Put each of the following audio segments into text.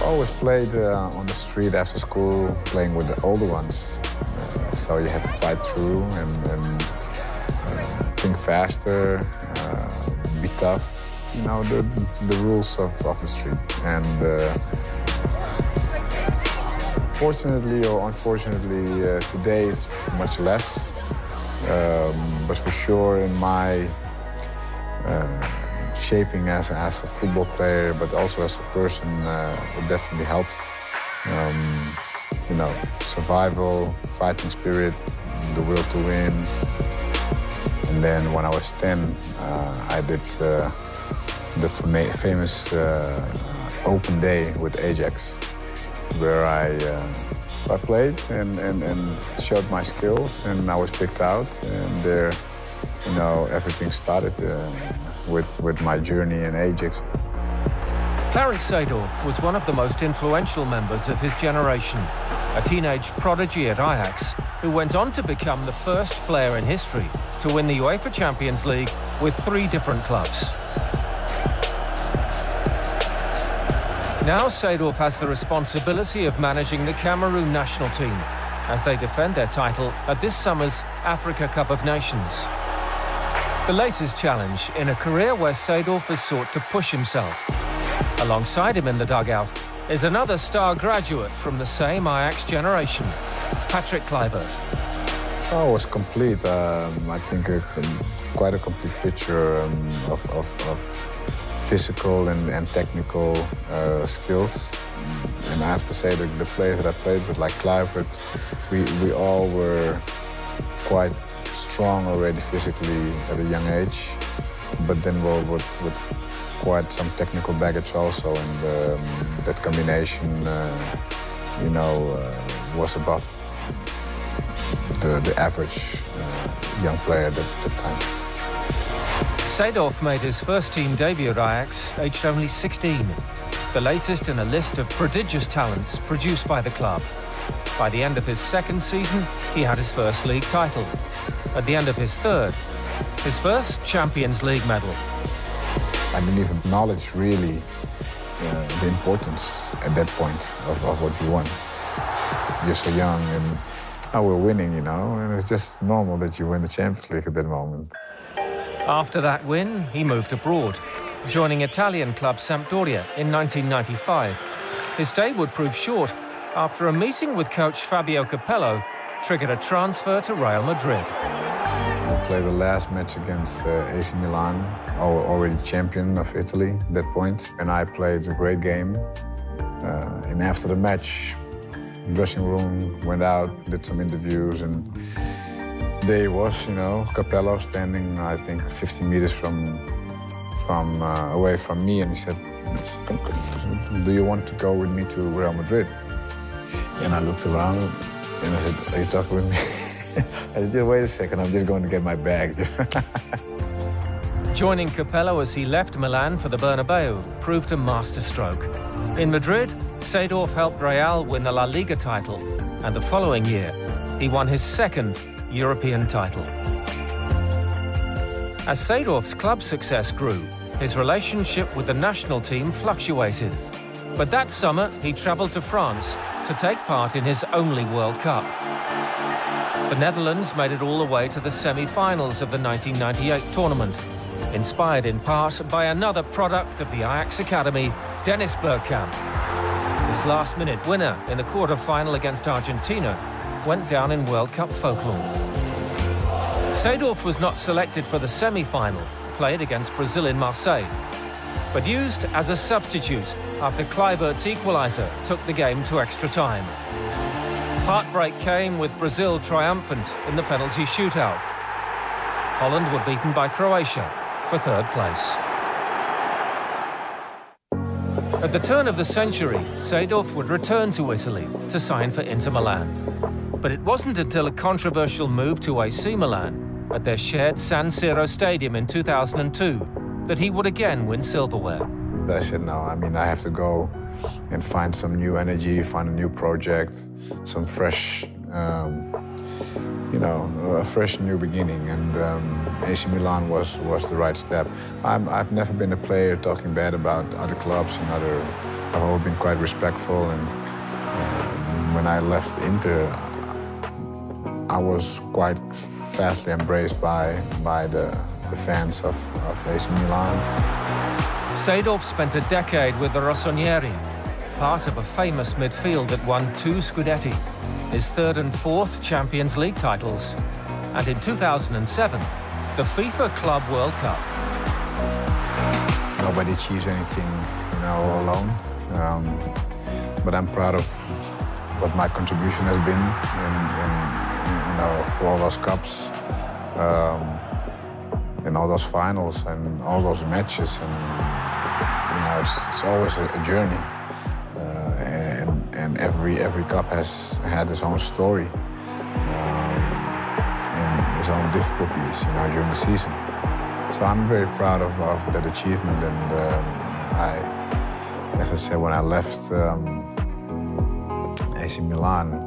always played on the street after school, playing with the older ones. So you had to fight through and think faster, be tough. You know, the rules of the street. And fortunately or unfortunately, today it's much less. But for sure in my shaping as a football player, but also as a person, it definitely helped. You know, survival, fighting spirit, the will to win. And then when I was 10, I did the famous open day with Ajax, where I played and showed my skills, and I was picked out. And there, you know, everything started with my journey in Ajax. Clarence Seedorf was one of the most influential members of his generation, a teenage prodigy at Ajax who went on to become the first player in history to win the UEFA Champions League with 3 different clubs. Now Seedorf has the responsibility of managing the Cameroon national team as they defend their title at this summer's Africa Cup of Nations. The latest challenge in a career where Seedorf has sought to push himself. Alongside him in the dugout is another star graduate from the same Ajax generation, Patrick Kluivert. Oh, it was complete. I think quite a complete picture of physical and technical skills. And I have to say that the players that I played with, like Kluivert, we all were quite strong already physically at a young age, but then with quite some technical baggage also, and that combination, you know, was above the average young player at that time. Seedorf made his first team debut at Ajax, aged only 16, the latest in a list of prodigious talents produced by the club. By the end of his second season, he had his first league title. At the end of his third, his first Champions League medal. I didn't even acknowledge really the importance at that point of what we won. You're so young and now we're winning, you know, and it's just normal that you win the Champions League at that moment. After that win, he moved abroad, joining Italian club Sampdoria in 1995. His stay would prove short after a meeting with coach Fabio Capello triggered a transfer to Real Madrid. We played the last match against AC Milan, already champion of Italy at that point, and I played a great game. And after the match, dressing room, went out, did some interviews, and there was, you know, Capello standing, I think, 50 meters from away from me, and he said, "Do you want to go with me to Real Madrid?" And I looked around and I said, "Are you talking with me?" I said, "Wait a second, I'm just going to get my bag." Joining Capello as he left Milan for the Bernabeu proved a masterstroke. In Madrid, Seedorf helped Real win the La Liga title, and the following year, he won his second European title. As Seedorf's club success grew, his relationship with the national team fluctuated. But that summer, he travelled to France to take part in his only World Cup. The Netherlands made it all the way to the semi-finals of the 1998 tournament, inspired in part by another product of the Ajax Academy, Dennis Bergkamp. His last-minute winner in the quarter-final against Argentina went down in World Cup folklore. Seedorf was not selected for the semi-final, played against Brazil in Marseille, but used as a substitute after Kluivert's equaliser took the game to extra time. Heartbreak came with Brazil triumphant in the penalty shootout. Holland were beaten by Croatia for third place. At the turn of the century, Seedorf would return to Italy to sign for Inter Milan. But it wasn't until a controversial move to AC Milan at their shared San Siro stadium in 2002 that he would again win silverware. I said, no, I mean, I have to go and find some new energy, find a new project, some fresh, a fresh new beginning, and AC Milan was the right step. I've never been a player talking bad about other clubs and I've always been quite respectful, and when I left Inter, I was quite fastly embraced by the fans of AC Milan. Seedorf spent a decade with the Rossoneri, part of a famous midfield that won 2 Scudetti, his 3rd and 4th Champions League titles, and in 2007, the FIFA Club World Cup. Nobody achieves anything, alone. But I'm proud of what my contribution has been for all those cups, and all those finals and all those matches, and it's always a journey. And every cup has had its own story and its own difficulties, during the season. So I'm very proud of that achievement. And as I said, when I left AC Milan,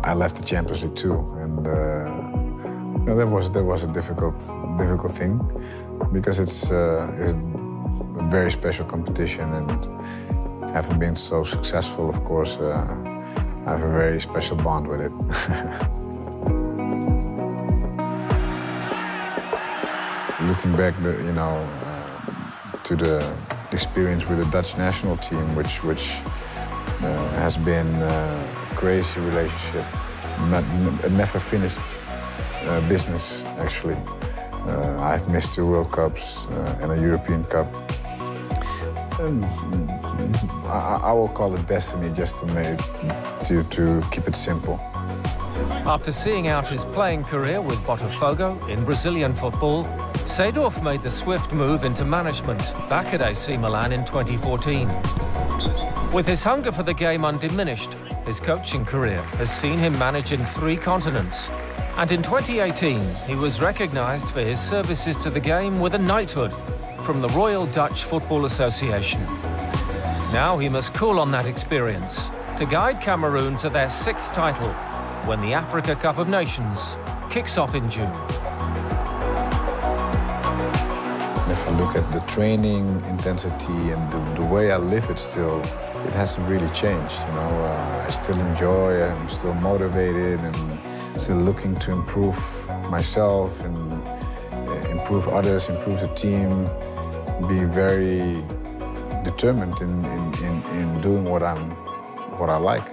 I left the Champions League too, and that was a difficult thing, because it's a very special competition, and having been so successful, of course, I have a very special bond with it. Looking back, to the experience with the Dutch national team, which has been a crazy relationship, a never finished business, actually. I've missed 2 World Cups and a European Cup. I will call it destiny, just to keep it simple. After seeing out his playing career with Botafogo in Brazilian football, Seedorf made the swift move into management back at AC Milan in 2014. With his hunger for the game undiminished, his coaching career has seen him manage in 3 continents. And in 2018, he was recognised for his services to the game with a knighthood from the Royal Dutch Football Association. Now he must call on that experience to guide Cameroon to their 6th title when the Africa Cup of Nations kicks off in June. If I look at the training intensity and the way I live it still, it hasn't really changed. I still enjoy, I'm still motivated, and still looking to improve myself and improve others, improve the team, be very determined in doing what I like.